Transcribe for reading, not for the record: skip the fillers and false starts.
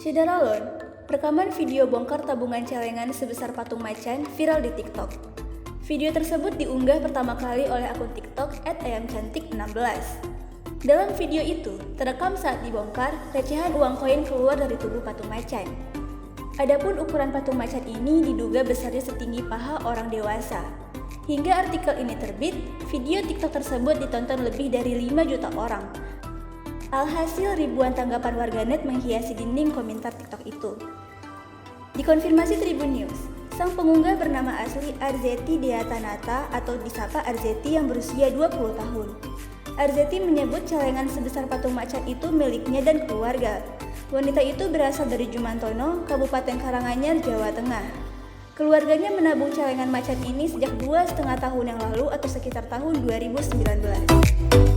Cedaralon, rekaman video bongkar tabungan celengan sebesar patung macan viral di TikTok. Video tersebut diunggah pertama kali oleh akun TikTok @ayamcantik16. Dalam video itu, terekam saat dibongkar, recehan uang koin keluar dari tubuh patung macan. Adapun ukuran patung macan ini diduga besarnya setinggi paha orang dewasa. Hingga artikel ini terbit, video TikTok tersebut ditonton lebih dari 5 juta orang. Alhasil ribuan tanggapan warganet menghiasi dinding komentar TikTok itu. Dikonfirmasi Tribun News, sang pengunggah bernama asli Arzeti Deatanata atau disapa Arzeti yang berusia 20 tahun. Arzeti menyebut celengan sebesar patung macan itu miliknya dan keluarga. Wanita itu berasal dari Jumantono, Kabupaten Karanganyar, Jawa Tengah. Keluarganya menabung celengan macan ini sejak 2,5 tahun yang lalu atau sekitar tahun 2019.